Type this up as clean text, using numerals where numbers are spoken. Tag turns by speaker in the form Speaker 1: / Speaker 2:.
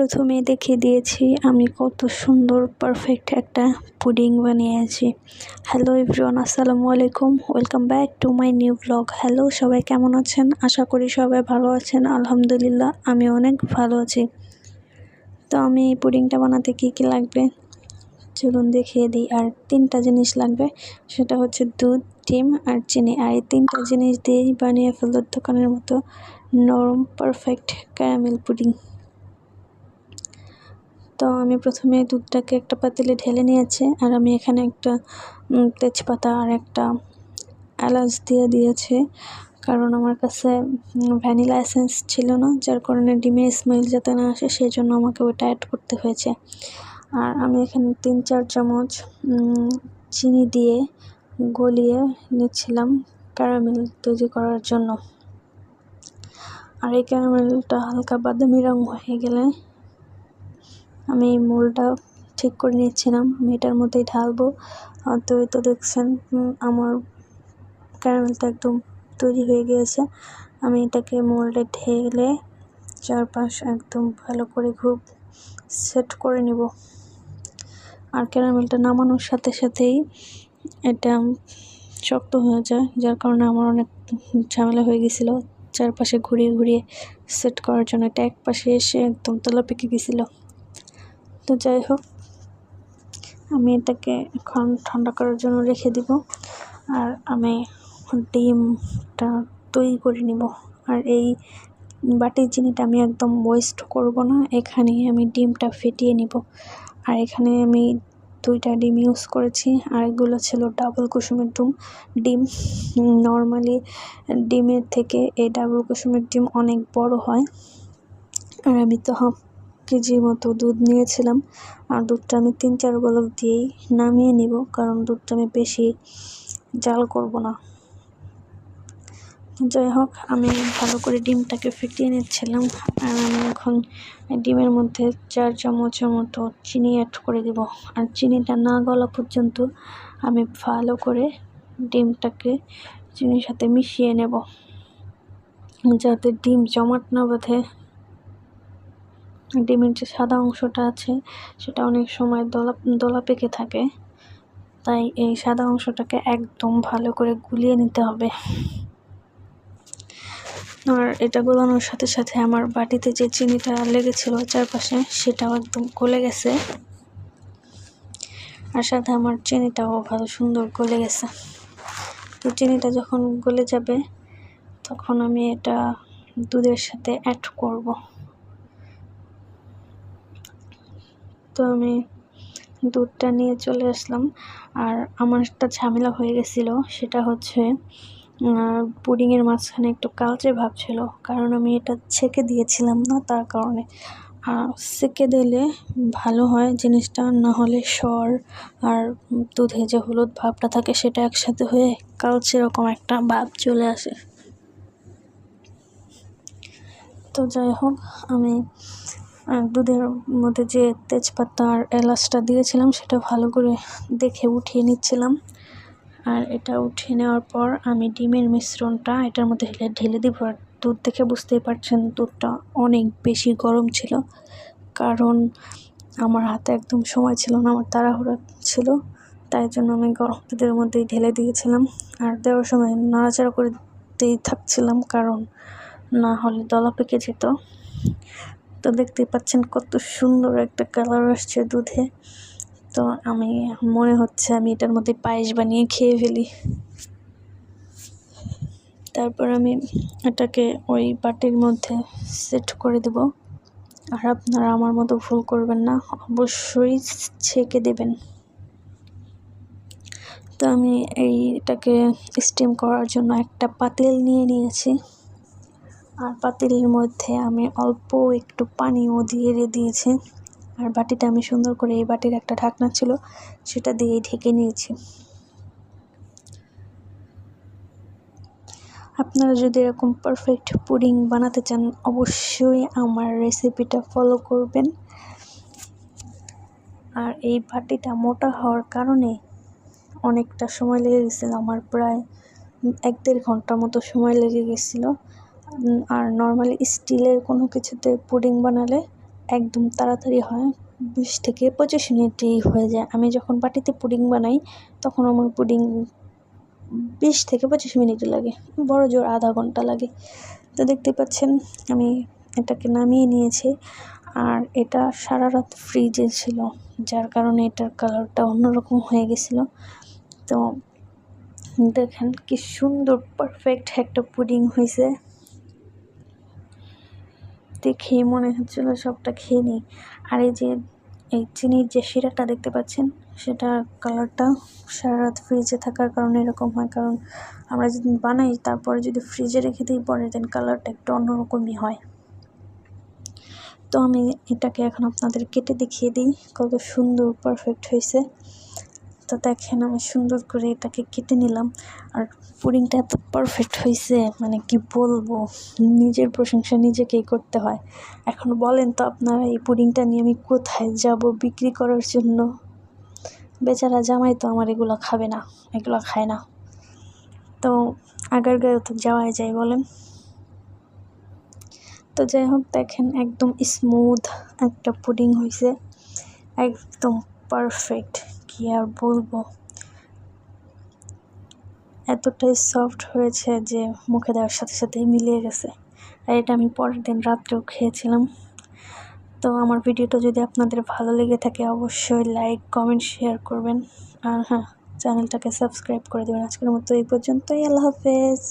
Speaker 1: প্রথমে দেখিয়ে দিয়েছি আমি কত সুন্দর পারফেক্ট একটা পুডিং বানিয়েছি। হ্যালো এভরিওয়ান, আসসালামু আলাইকুম, welcome back to my new blog. Hello, সবাই কেমন আছেন? আশা করি সবাই ভালো আছেন। আলহামদুলিল্লাহ, আমি অনেক ভালো আছি। তো আমি এই পুডিংটা বানাতে কী কী লাগবে চলুন দেখিয়ে দিই। আর 3টা জিনিস লাগবে, সেটা হচ্ছে দুধ, ডিম আর চিনি। আর এই 3টা জিনিস দিয়েই বানিয়ে ফেলতে দোকানের মতো নরম পারফেক্ট ক্যারামেল পুডিং। তো আমি প্রথমে দুধটাকে একটা পাতিলে ঢেলে নিয়েছি, আর আমি এখানে একটা তেজপাতা আর একটা এলাচ দিয়েছি, কারণ আমার কাছে ভ্যানিলা এসেন্স ছিল না, যার কারণে ডিমের স্মেল যাতে না আসে সেই জন্য আমাকে ওটা অ্যাড করতে হয়েছে। আর আমি এখানে 3-4 চামচ চিনি দিয়ে গলিয়ে নিচ্ছিলাম ক্যারামেল তৈরি করার জন্য। আর এই ক্যারামেলটা হালকা বাদামি রং হয়ে গেলে আমি মোলটা ঠিক করে নিচ্ছিলাম, আমি এটার মধ্যেই ঢালবো। তো এই তো দেখছেন আমার ক্যারামেলটা একদম তৈরি হয়ে গিয়েছে। আমি এটাকে মোল্ডে ঢেলে চারপাশ একদম ভালো করে খুব সেট করে নিব। আর ক্যারামেলটা নামানোর সাথে সাথেই এটা শক্ত হয়ে যায়, যার কারণে আমার অনেক ঝামেলা হয়ে গেছিলো চারপাশে ঘুরিয়ে ঘুরিয়ে সেট করার জন্য। এটা এক পাশে এসে একদম তলা পেকে গেছিলো। তো যাই হোক, আমি এটাকে এখন ঠান্ডা করার জন্য রেখে দিব। আর আমি ডিমটা তৈরি করে নিব। আর এই বাটির চিনিটা আমি একদম ওয়েস্ট করব না, এখানে আমি ডিমটা ফেটিয়ে নিব। আর এখানে আমি 2টা ডিম ইউজ করেছি, আর এগুলো ছিল ডাবল কুসুমের ডিম। নর্মালি ডিমের থেকে এই ডাবল কুসুমের ডিম অনেক বড় হয়। আর আমি তো হাফ কেজির মতো দুধ নিয়েছিলাম, আর দুধটা আমি 3-4 বলক দিয়েই নামিয়ে নিব, কারণ দুধটা আমি বেশি জাল করব না। যাই হোক, আমি ভালো করে ডিমটাকে ফেটিয়ে নিচ্ছিলাম। আর আমি এখন ডিমের মধ্যে 4 চামচের মতো চিনি অ্যাড করে দেব। আর চিনিটা না গলা পর্যন্ত আমি ভালো করে ডিমটাকে চিনির সাথে মিশিয়ে নেব, যাতে ডিম জমাট না বাঁধে। ডিমের যে সাদা অংশটা আছে সেটা অনেক সময় দলা পেকে থাকে, তাই এই সাদা অংশটাকে একদম ভালো করে গুলিয়ে নিতে হবে। আর এটা গলানোর সাথে সাথে আমার বাটিতে যে চিনিটা লেগেছিল চারপাশে, সেটাও একদম গলে গেছে। আর সাথে আমার চিনিটাও ভালো সুন্দর গলে গেছে। তো চিনিটা যখন গলে যাবে তখন আমি এটা দুধের সাথে অ্যাড করব। তো আমি দুধটা নিয়ে চলে আসলাম। আর আমার একটা ঝামেলা হয়ে গেছিলো, সেটা হচ্ছে পুডিংয়ের মাঝখানে একটু কালচে ভাব ছিল, কারণ আমি এটা ছেঁকে দিয়েছিলাম না, তার কারণে। ছেঁকে দিলে ভালো হয় জিনিসটা, না হলে সর আর দুধে যে হলুদ ভাবটা থাকে সেটা একসাথে হয়ে কালচে রকম একটা ভাব চলে আসে। তো যাই হোক, আমি দুধের মধ্যে যে তেজপাতা আর এলাচটা দিয়েছিলাম সেটা ভালো করে দেখে উঠিয়ে নিচ্ছিলাম। আর এটা উঠিয়ে নেওয়ার পর আমি ডিমের মিশ্রণটা এটার মধ্যে ঢেলে দিব। আর দুধ দেখে বুঝতেই পারছেন দুধটা অনেক বেশি গরম ছিল, কারণ আমার হাতে একদম সময় ছিল না, আমার তাড়াহুড়ো ছিল, তাই জন্য আমি গরম দুধের মধ্যেই ঢেলে দিয়েছিলাম। আর দেওয়ার সময় নাড়াচাড়া করতেই থাকছিলাম, কারণ না হলে দলা পেকে যেত। তো দেখতেই পাচ্ছেন কত সুন্দর একটা কালার আসছে দুধে। তো আমি মনে হচ্ছে আমি এটার মধ্যে পায়েস বানিয়ে খেয়ে ফেলি। তারপর আমি এটাকে ওই বাটির মধ্যে সেট করে দেব। আর আপনারা আমার মতো ভুল করবেন না, অবশ্যই ছেঁকে দেবেন। তো আমি এটাকে স্টিম করার জন্য একটা পাতিল নিয়ে নিয়েছি। আর পাতিলের মধ্যে আমি অল্প একটু পানিও দিয়ে দিয়েছি। আর বাটিটা আমি সুন্দর করে, এই বাটির একটা ঢাকনা ছিল সেটা দিয়ে ঢেকে নিয়েছি। আপনারা যদি এরকম পারফেক্ট পুডিং বানাতে চান, অবশ্যই আমার রেসিপিটা ফলো করবেন। আর এই বাটিটা মোটা হওয়ার কারণে অনেকটা সময় লেগে গেছিলো, আমার প্রায় 1-1.5 ঘন্টার মতো সময় লেগে গেছিলো। আর নর্মালি স্টিলের কোনো কিছুতে পুডিং বানালে একদম তাড়াতাড়ি হয়, 20 থেকে 25 মিনিটেই হয়ে যায়। আমি যখন বাটিতে পুডিং বানাই তখন আমার পুডিং 20 থেকে 25 মিনিট লাগে, বড় জোর আধা ঘন্টা লাগে। তো দেখতে পাচ্ছেন আমি এটাকে নামিয়ে নিয়েছি, আর এটা সারা রাত ফ্রিজে ছিল, যার কারণে এটার কালারটা অন্যরকম হয়ে গেছিলো। তো দেখেন কি সুন্দর পারফেক্ট একটা পুডিং হয়েছে, দেখে মনে হচ্ছিল সবটা খেয়ে নিই। আর এই চিনির যে শিরাটা দেখতে পাচ্ছেন, সেটার কালারটা সারা রাত ফ্রিজে থাকার কারণে এরকম হয়, কারণ আমরা যদি বানাই তারপরে যদি ফ্রিজে রেখে দিই পরে দেন কালারটা একটু অন্যরকমই হয়। তো আমি এটাকে এখন আপনাদের কেটে দেখিয়ে দিই কত সুন্দর পারফেক্ট হয়েছে। তো দেখেন আমি সুন্দর করে এটাকে কেটে নিলাম, আর পুডিংটা এত পারফেক্ট হয়েছে মানে কি বলবো, নিজের প্রশংসা নিজেকেই করতে হয়। এখন বলেন তো আপনারা এই পুডিংটা নিয়ে আমি কোথায় যাব বিক্রি করার জন্য? বেচারা জামাই তো আমার এগুলো খাবে না, এগুলো খায় না, তো আগারগাঁও তো যাওয়াই যায় বলেন। তো যাই হোক, দেখেন একদম স্মুথ একটা পুডিং হয়েছে, একদম পারফেক্ট, কি আর বলবো, এতটাই সফট হয়েছে যে মুখে দেওয়ার সাথে সাথেই মিলিয়ে গেছে। আর এটা আমি পরের দিন রাত্রেও খেয়েছিলাম। তো আমার ভিডিওটা যদি আপনাদের ভালো লেগে থাকে অবশ্যই লাইক, কমেন্ট, শেয়ার করবেন, আর হ্যাঁ, চ্যানেলটাকে সাবস্ক্রাইব করে দেবেন। আজকের মতো এই পর্যন্তই, আল্লাহ হাফেজ।